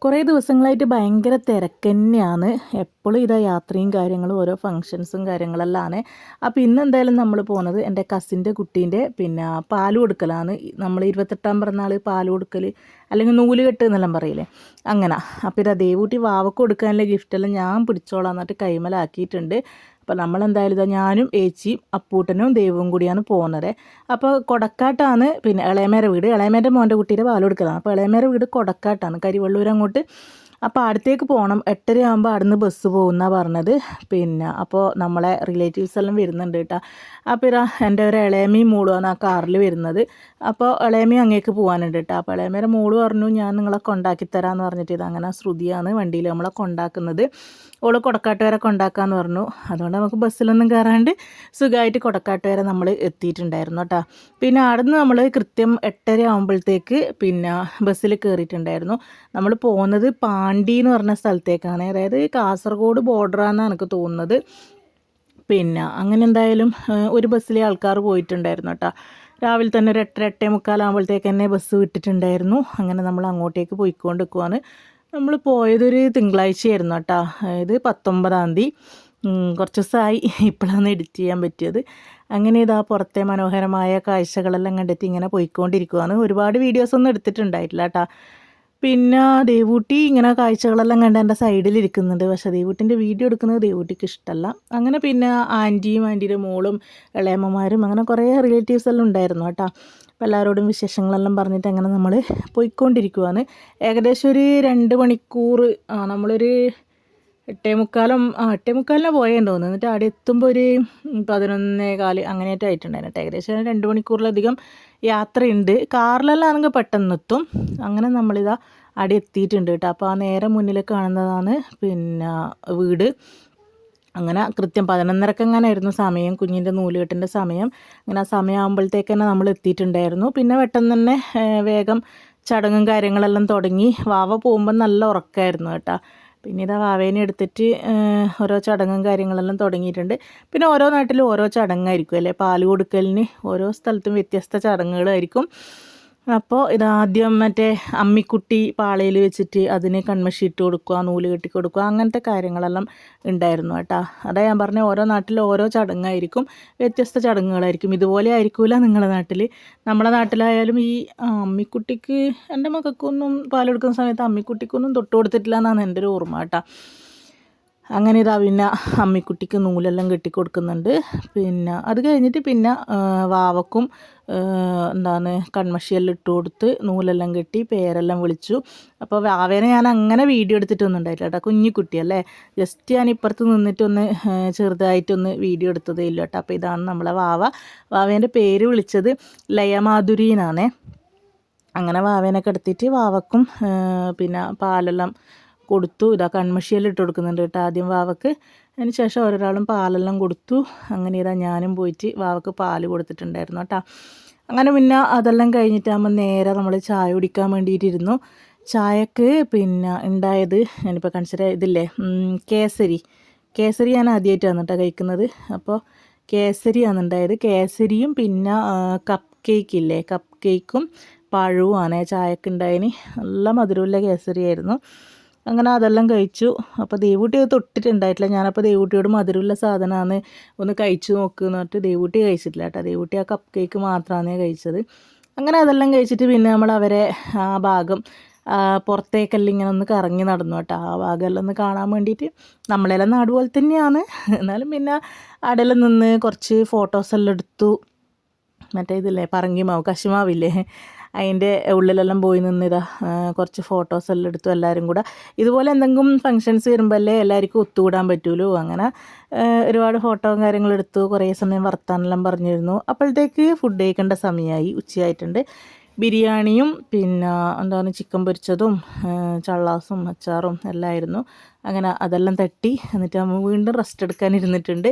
കുറേ ദിവസങ്ങളായിട്ട് ഭയങ്കര തിരക്ക് തന്നെയാണ്. എപ്പോഴും ഇതാ യാത്രയും കാര്യങ്ങളും ഓരോ ഫങ്ഷൻസും കാര്യങ്ങളെല്ലാം ആണ്. അപ്പോൾ ഇന്ന് എന്തായാലും നമ്മൾ പോകുന്നത് എൻ്റെ കസിൻ്റെ കുട്ടീൻ്റെ പാല് കൊടുക്കലാണ്. നമ്മൾ 28ാം പിറന്നാൾ പാല് കൊടുക്കൽ അല്ലെങ്കിൽ നൂല് കെട്ട് എന്നെല്ലാം പറയില്ലേ, അങ്ങനെ. അപ്പോൾ ഇതാ ദേവൂട്ടി വാവക്ക് കൊടുക്കാനുള്ള ഗിഫ്റ്റെല്ലാം ഞാൻ പിടിച്ചോളാം എന്നിട്ട് കൈമലാക്കിയിട്ടുണ്ട്. അപ്പോൾ നമ്മളെന്തായാലും ഇതാ ഞാനും ഏച്ചിയും അപ്പൂട്ടനും ദൈവവും കൂടിയാണ് പോകുന്നത്. അപ്പോൾ കൊടക്കാട്ടാണ് ഇളയമേരെ വീട്. ഇളയമേൻ്റെ മോൻ്റെ കുട്ടീൻ്റെ പാൽ കൊടുക്കലാണ്. അപ്പോൾ ഇളയമേരെ വീട് കൊടക്കാട്ടാണ്, കരിവള്ളൂർ അങ്ങോട്ട്. അപ്പോൾ അടുത്തേക്ക് പോകണം. 8:30 ആകുമ്പോൾ അവിടുന്ന് ബസ് പോകുമെന്നാണ് പറഞ്ഞത്. അപ്പോൾ നമ്മളെ റിലേറ്റീവ്സ് എല്ലാം വരുന്നുണ്ട് കേട്ടോ. അപ്പോൾ ഇതാ എൻ്റെ ഒരു ഇളയമയും മോളുമാണ് ആ കാറിൽ വരുന്നത്. അപ്പോൾ ഇളയമയും അങ്ങേക്ക് പോകാനുണ്ട് കേട്ടോ. അപ്പോൾ ഇളയമേരെ മോള് പറഞ്ഞു ഞാൻ നിങ്ങളെ കൊണ്ടാക്കി തരാമെന്ന് പറഞ്ഞിട്ട് ഇതങ്ങനെ ശ്രുതിയാണ് വണ്ടിയിൽ നമ്മളെ കൊണ്ടാക്കുന്നത്. ഓള് കൊടക്കാട്ട് വരെ കൊണ്ടാക്കാമെന്ന് പറഞ്ഞു. അതുകൊണ്ട് നമുക്ക് ബസ്സിലൊന്നും കയറാണ്ട് സുഖമായിട്ട് കൊടക്കാട്ട് വരെ നമ്മൾ എത്തിയിട്ടുണ്ടായിരുന്നു കേട്ടോ. പിന്നെ അവിടുന്ന് നമ്മൾ കൃത്യം 8:30 ആകുമ്പോഴത്തേക്ക് ബസ്സിൽ കയറിയിട്ടുണ്ടായിരുന്നു. നമ്മൾ പോകുന്നത് പാണ്ടി എന്ന് പറഞ്ഞ സ്ഥലത്തേക്കാണ്, അതായത് കാസർഗോഡ് ബോർഡറാണെന്നാണ് എനിക്ക് തോന്നുന്നത്. അങ്ങനെ എന്തായാലും ഒരു ബസ്സിലെ ആൾക്കാർ പോയിട്ടുണ്ടായിരുന്നു കേട്ടോ. രാവിലെ തന്നെ ഒരു 8:45 ആകുമ്പോഴത്തേക്ക് തന്നെ ബസ് വിട്ടിട്ടുണ്ടായിരുന്നു. അങ്ങനെ നമ്മൾ അങ്ങോട്ടേക്ക് പോയിക്കൊണ്ട് നിൽക്കുവാണ്. നമ്മൾ പോയതൊരു തിങ്കളാഴ്ചയായിരുന്നു കേട്ടോ, അതായത് 19-ാം തീയതി. കുറച്ച് ദിവസമായി ഇപ്പോഴാണ് എഡിറ്റ് ചെയ്യാൻ പറ്റിയത്. അങ്ങനെ ഇതാ പുറത്തെ മനോഹരമായ കാഴ്ചകളെല്ലാം കണ്ടിട്ട് ഇങ്ങനെ പോയിക്കൊണ്ടിരിക്കുവാണ്. ഒരുപാട് വീഡിയോസൊന്നും എടുത്തിട്ടുണ്ടായിട്ടില്ല കേട്ടോ. ദേവൂട്ടി ഇങ്ങനെ കാഴ്ചകളെല്ലാം കണ്ട് എൻ്റെ സൈഡിലിരിക്കുന്നുണ്ട്. പക്ഷേ ദേവൂട്ടിൻ്റെ വീഡിയോ എടുക്കുന്നത് ദേവൂട്ടിക്ക് ഇഷ്ടമല്ല. അങ്ങനെ ആൻറ്റിയും ആൻറ്റിയുടെ മോളും ഇളയമ്മമാരും അങ്ങനെ കുറേ റിലേറ്റീവ്സ് എല്ലാം ഉണ്ടായിരുന്നു കേട്ടോ. അപ്പോൾ എല്ലാവരോടും വിശേഷങ്ങളെല്ലാം പറഞ്ഞിട്ട് അങ്ങനെ നമ്മൾ പോയിക്കൊണ്ടിരിക്കുവാണ്. ഏകദേശം ഒരു 2 മണിക്കൂർ നമ്മളൊരു 8:45 പോയെന്ന് തോന്നുന്നു. എന്നിട്ട് അവിടെ എത്തുമ്പോൾ ഒരു 11:15 അങ്ങനെയായിട്ട് ആയിട്ടുണ്ടായിരുന്നു. ഏകദേശം 2 മണിക്കൂറിലധികം യാത്രയുണ്ട്. കാറിലെല്ലാം ആണെങ്കിൽ പെട്ടെന്ന് എത്തും. അങ്ങനെ നമ്മളിതാ അവിടെ എത്തിയിട്ടുണ്ട് കേട്ടോ. അപ്പോൾ ആ നേരെ മുന്നിൽ കാണുന്നതാണ് വീട്. അങ്ങനെ കൃത്യം 11:30 എങ്ങനെയായിരുന്നു സമയം, കുഞ്ഞിൻ്റെ നൂലുകെട്ടിൻ്റെ സമയം. അങ്ങനെ ആ സമയമാകുമ്പോഴത്തേക്ക് തന്നെ നമ്മൾ എത്തിയിട്ടുണ്ടായിരുന്നു. പെട്ടെന്ന് തന്നെ വേഗം ചടങ്ങും കാര്യങ്ങളെല്ലാം തുടങ്ങി. വാവ പോകുമ്പോൾ നല്ല ഉറക്കമായിരുന്നു കേട്ടോ. ഇതാ വാവേനെ എടുത്തിട്ട് ഓരോ ചടങ്ങും കാര്യങ്ങളെല്ലാം തുടങ്ങിയിട്ടുണ്ട്. ഓരോ നാട്ടിലും ഓരോ ചടങ്ങായിരിക്കും അല്ലേ, പാല് കൊടുക്കലിന് ഓരോ സ്ഥലത്തും വ്യത്യസ്ത ചടങ്ങുകളായിരിക്കും. അപ്പോൾ ഇതാദ്യം അമ്മിക്കുട്ടി പാളയിൽ വെച്ചിട്ട് അതിന് കൺമഷി ഇട്ട് കൊടുക്കുക, നൂല് കെട്ടി കൊടുക്കുക, അങ്ങനത്തെ കാര്യങ്ങളെല്ലാം ഉണ്ടായിരുന്നു കേട്ടോ. അതാ ഞാൻ പറഞ്ഞ ഓരോ നാട്ടിലും ഓരോ ചടങ്ങായിരിക്കും, വ്യത്യസ്ത ചടങ്ങുകളായിരിക്കും. ഇതുപോലെ ആയിരിക്കില്ല നിങ്ങളുടെ നാട്ടിൽ. നമ്മുടെ നാട്ടിലായാലും ഈ അമ്മിക്കുട്ടിക്ക് എൻ്റെ മക്കൾക്കൊന്നും പാലെടുക്കുന്ന സമയത്ത് അമ്മിക്കുട്ടിക്കൊന്നും തൊട്ട് കൊടുത്തിട്ടില്ല എന്നാണ് എൻ്റെ ഒരു ഓർമ്മ കേട്ടോ. അങ്ങനെ ഇതാ അമ്മിക്കുട്ടിക്ക് നൂലെല്ലാം കെട്ടിക്കൊടുക്കുന്നുണ്ട്. അത് കഴിഞ്ഞിട്ട് വാവക്കും കൺമഷിയെല്ലാം ഇട്ട് കൊടുത്ത് നൂലെല്ലാം കെട്ടി പേരെല്ലാം വിളിച്ചു. അപ്പോൾ വാവേനെ ഞാൻ അങ്ങനെ വീഡിയോ എടുത്തിട്ടൊന്നും ഉണ്ടായിട്ടില്ല കേട്ടോ, കുഞ്ഞിക്കുട്ടിയല്ലേ. ജസ്റ്റ് ഞാൻ ഇപ്പുറത്ത് നിന്നിട്ടൊന്ന് ചെറുതായിട്ടൊന്ന് വീഡിയോ എടുത്തതേ ഇല്ല കേട്ടോ. അപ്പോൾ ഇതാണ് നമ്മളെ വാവേൻ്റെ പേര് വിളിച്ചത് ലയമാധുരി എന്നാണേ. അങ്ങനെ വാവേനൊക്കെ എടുത്തിട്ട് വാവക്കും പാലെല്ലാം കൊടുത്തു. ഇതാ കൺമഷിയെല്ലാം ഇട്ട് കൊടുക്കുന്നുണ്ട് കേട്ടോ ആദ്യം വാവക്ക്. അതിന് ശേഷം ഓരോരാളും പാലെല്ലാം കൊടുത്തു. അങ്ങനെ ഇതാ ഞാനും പോയിട്ട് വാവക്ക് പാല് കൊടുത്തിട്ടുണ്ടായിരുന്നു കേട്ടോ. അങ്ങനെ അതെല്ലാം കഴിഞ്ഞിട്ടാകുമ്പോൾ നേരെ നമ്മൾ ചായ കുടിക്കാൻ വേണ്ടിയിട്ടിരുന്നു. ചായക്ക് ഉണ്ടായത് ഞാനിപ്പോൾ കാണിച്ചിട്ട് ഇതില്ലേ, കേസരി ഞാൻ ആദ്യമായിട്ടാണ് കേട്ടോ കഴിക്കുന്നത്. അപ്പോൾ കേസരിയാണ് ഉണ്ടായത്. കേസരിയും കപ്പ് കേക്ക് ഇല്ലേ, കപ്പ് കേക്കും പഴവുമാണ് ചായക്ക് ഉണ്ടായതിന്. നല്ല മധുരമുള്ള കേസരിയായിരുന്നു. അങ്ങനെ അതെല്ലാം കഴിച്ചു. അപ്പോൾ ദേവൂട്ടി അത് തൊട്ടിട്ടുണ്ടായിട്ടില്ല. ഞാനപ്പോൾ ദേവൂട്ടിയോട് മധുരമുള്ള സാധനമാണ് ഒന്ന് കഴിച്ചു നോക്കുമെന്ന് പറഞ്ഞിട്ട് ദേവൂട്ടി കഴിച്ചിട്ടില്ല കേട്ടോ. ദേവൂട്ടി ആ കപ്പ് കേക്ക് മാത്രമാണ് കഴിച്ചത്. അങ്ങനെ അതെല്ലാം കഴിച്ചിട്ട് നമ്മൾ അവരെ ആ ഭാഗം പുറത്തേക്കെല്ലാം ഇങ്ങനെ ഒന്ന് കറങ്ങി നടന്നു കേട്ടോ. ആ ഭാഗമെല്ലാം ഒന്ന് കാണാൻ വേണ്ടിയിട്ട്. നമ്മളെല്ലാം നാട് പോലെ തന്നെയാണ്, എന്നാലും അവിടെയെല്ലാം നിന്ന് കുറച്ച് ഫോട്ടോസെല്ലാം എടുത്തു. ഇതില്ലേ പറങ്കിമാവ്, കശുമാവില്ലേ, അതിൻ്റെ ഉള്ളിലെല്ലാം പോയി നിന്നിതാ കുറച്ച് ഫോട്ടോസെല്ലാം എടുത്തു എല്ലാവരും കൂടെ. ഇതുപോലെ എന്തെങ്കിലും ഫങ്ഷൻസ് വരുമ്പോൾ അല്ലേ എല്ലാവർക്കും ഒത്തുകൂടാൻ പറ്റുമല്ലോ. അങ്ങനെ ഒരുപാട് ഫോട്ടോയും കാര്യങ്ങളെടുത്തു. കുറേ സമയം വർത്താനെല്ലാം പറഞ്ഞിരുന്നു. അപ്പോഴത്തേക്ക് ഫുഡ് കഴിക്കേണ്ട സമയമായി, ഉച്ചയായിട്ടുണ്ട്. ബിരിയാണിയും ചിക്കൻ പൊരിച്ചതും ചള്ളാസും അച്ചാറും എല്ലാം ആയിരുന്നു. അങ്ങനെ അതെല്ലാം തട്ടി എന്നിട്ട് നമ്മൾ വീണ്ടും റെസ്റ്റ് എടുക്കാൻ ഇരുന്നിട്ടുണ്ട്.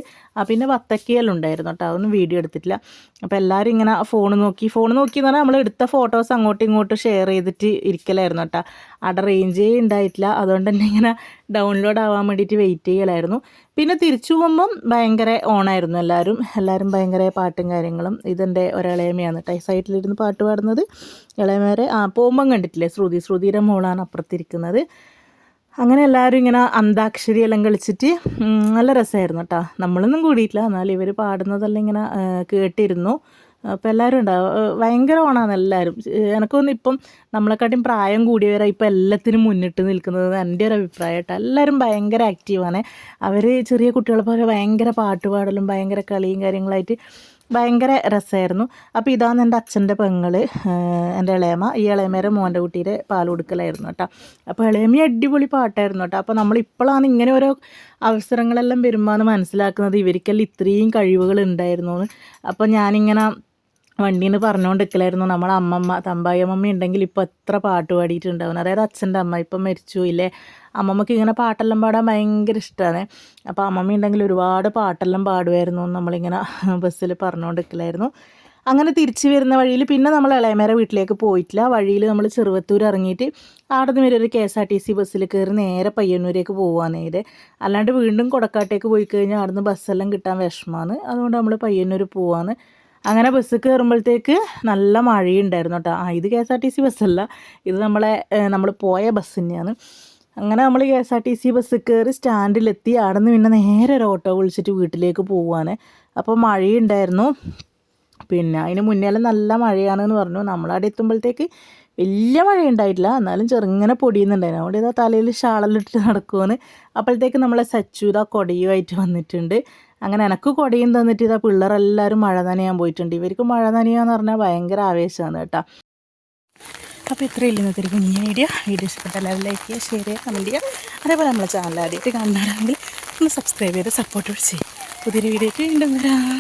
വത്തക്കയെല്ലാം ഉണ്ടായിരുന്നു കേട്ടോ, അതൊന്നും വീഡിയോ എടുത്തിട്ടില്ല. അപ്പോൾ എല്ലാവരും ഇങ്ങനെ ഫോൺ നോക്കി എന്ന് പറഞ്ഞാൽ നമ്മൾ എടുത്ത ഫോട്ടോസ് അങ്ങോട്ടും ഇങ്ങോട്ടും ഷെയർ ചെയ്തിട്ട് ഇരിക്കലായിരുന്നു കേട്ടോ. അവിടെ റേഞ്ചേ ഉണ്ടായിട്ടില്ല. അതുകൊണ്ട് തന്നെ ഇങ്ങനെ ഡൗൺലോഡ് ആവാൻ വേണ്ടിയിട്ട് വെയിറ്റ് ചെയ്യലായിരുന്നു. പിന്നെ തിരിച്ചു പോകുമ്പം ഭയങ്കര ഓണായിരുന്നു എല്ലാവരും ഭയങ്കര പാട്ടും കാര്യങ്ങളും. ഇതെൻ്റെ ഒരിളയമയാണ് കേട്ടോ ഈ സൈഡിലിരുന്ന് പാട്ട് പാടുന്നത്. ഇളയമേരെ പോകുമ്പം കണ്ടിട്ടില്ലേ, ശ്രുതിയുടെ മോളാണ് അപ്പുറത്തിരിക്കുന്നത്. അങ്ങനെ എല്ലാവരും ഇങ്ങനെ അന്താക്ഷരി എല്ലാം കളിച്ചിട്ട് നല്ല രസമായിരുന്നു കേട്ടോ. നമ്മളൊന്നും കൂടിയിട്ടില്ല, എന്നാലും ഇവർ പാടുന്നതെല്ലാം ഇങ്ങനെ കേട്ടിരുന്നു. അപ്പോൾ എല്ലാവരും ഉണ്ടാവും, ഭയങ്കര ഓണമാണ് എല്ലാവരും. എനിക്കൊന്നും ഇപ്പം നമ്മളെക്കാട്ടും പ്രായം കൂടിയവരാണ് ഇപ്പം എല്ലാത്തിനും മുന്നിട്ട് നിൽക്കുന്നത് എൻ്റെ ഒരു അഭിപ്രായം കേട്ടോ. എല്ലാവരും ഭയങ്കര ആക്റ്റീവാണ്. അവർ ചെറിയ കുട്ടികളെ പോലെ ഭയങ്കര പാട്ട് പാടലും ഭയങ്കര കളിയും കാര്യങ്ങളായിട്ട് ഭയങ്കര രസമായിരുന്നു. അപ്പോൾ ഇതാണ് എൻ്റെ അച്ഛൻ്റെ പെങ്ങൾ, എൻ്റെ ഇളയമ്മ. ഈ ഇളയമേരെ മോൻ്റെ കുട്ടിയുടെ പാൽ കൊടുക്കലായിരുന്നു കേട്ടോ. അപ്പോൾ ഇളയമി അടിപൊളി പാട്ടായിരുന്നു കേട്ടോ. അപ്പോൾ നമ്മളിപ്പോഴാണ് ഇങ്ങനെ ഓരോ അവസരങ്ങളെല്ലാം വരുമ്പോൾ മനസ്സിലാക്കുന്നത് ഇവർക്കെല്ലാം ഇത്രയും കഴിവുകൾ ഉണ്ടായിരുന്നു എന്ന്. അപ്പോൾ ഞാനിങ്ങനെ വണ്ടിയിൽ നിന്ന് പറഞ്ഞുകൊണ്ടിരിക്കലായിരുന്നു, നമ്മളെ അമ്മമ്മ തമ്പായി അമ്മമ്മ ഉണ്ടെങ്കിൽ ഇപ്പോൾ എത്ര പാട്ട് പാടിയിട്ടുണ്ടാവും. അതായത് അച്ഛൻ്റെ അമ്മ ഇപ്പം മരിച്ചു ഇല്ലേ. അമ്മമ്മക്ക് ഇങ്ങനെ പാട്ടെല്ലാം പാടാൻ ഭയങ്കര ഇഷ്ടമാണ്. അപ്പോൾ അമ്മമ്മ ഉണ്ടെങ്കിൽ ഒരുപാട് പാട്ടെല്ലാം പാടുമായിരുന്നു നമ്മളിങ്ങനെ ബസ്സിൽ പറഞ്ഞുകൊണ്ടിരിക്കലായിരുന്നു. അങ്ങനെ തിരിച്ച് വരുന്ന വഴിയിൽ പിന്നെ നമ്മൾ ഇളയമേരെ വീട്ടിലേക്ക് പോയിട്ടില്ല. വഴിയിൽ നമ്മൾ ചെറുവത്തൂർ ഇറങ്ങിയിട്ട് അവിടെ നിന്ന് വരെ ഒരു KSRTC ബസ്സിൽ കയറി നേരെ പയ്യന്നൂരേക്ക് പോകാൻ നേരെ. അല്ലാണ്ട് വീണ്ടും കൊടക്കാട്ടേക്ക് പോയി കഴിഞ്ഞാൽ അവിടെ നിന്ന് ബസ്സെല്ലാം കിട്ടാൻ വിഷമമാണ്. അതുകൊണ്ട് നമ്മൾ പയ്യന്നൂർ പോവാന്ന്. അങ്ങനെ ബസ് കയറുമ്പോഴത്തേക്ക് നല്ല മഴയുണ്ടായിരുന്നു കേട്ടോ. ഇത് KSRTC ബസ്സല്ല, ഇത് നമ്മൾ പോയ ബസ് തന്നെയാണ്. അങ്ങനെ നമ്മൾ KSRTC ബസ് കയറി സ്റ്റാൻഡിലെത്തി. അവിടെ നിന്ന് പിന്നെ നേരെ ഒരു ഓട്ടോ വിളിച്ചിട്ട് വീട്ടിലേക്ക് പോവാണ്. അപ്പോൾ മഴയുണ്ടായിരുന്നു. പിന്നെ അതിന് മുന്നേലും നല്ല മഴയാണെന്ന് പറഞ്ഞു. നമ്മളവിടെ എത്തുമ്പോഴത്തേക്ക് വലിയ മഴ ഉണ്ടായിട്ടില്ല, എന്നാലും ചെറുങ്ങനെ പൊടിയുന്നുണ്ടായിരുന്നു. അവിടെ ഇതാ തലയിൽ ഷാളെല്ലിട്ട് നടക്കുമെന്ന്. അപ്പോഴത്തേക്ക് നമ്മളെ സച്ചുത കൊടയുമായിട്ട് വന്നിട്ടുണ്ട്. അങ്ങനെ എനിക്ക് കൊടയും തന്നിട്ട് ഇതാ പിള്ളേരെല്ലാവരും മഴ നനയാൻ പോയിട്ടുണ്ട്. ഇവർക്ക് മഴ നനയാന്ന് പറഞ്ഞാൽ ഭയങ്കര ആവേശമാണ് കേട്ടോ. അപ്പോൾ ഇത്രയും ഇന്നത്തെ ഒരു കുഞ്ഞു വീഡിയോ ഇഷ്ടപ്പെട്ട എല്ലാവരും ലൈക്ക് ചെയ്യുക, ഷെയർ ചെയ്യുക, കമൻറ്റ് ചെയ്യുക. അതേപോലെ നമ്മളെ ചാനൽ ആദ്യമായിട്ട് കാണുന്നതാണെങ്കിൽ ഒന്ന് സബ്സ്ക്രൈബ് ചെയ്ത് സപ്പോർട്ട് ചെയ്യും. പുതിയൊരു വീഡിയോ വീണ്ടും വരാം.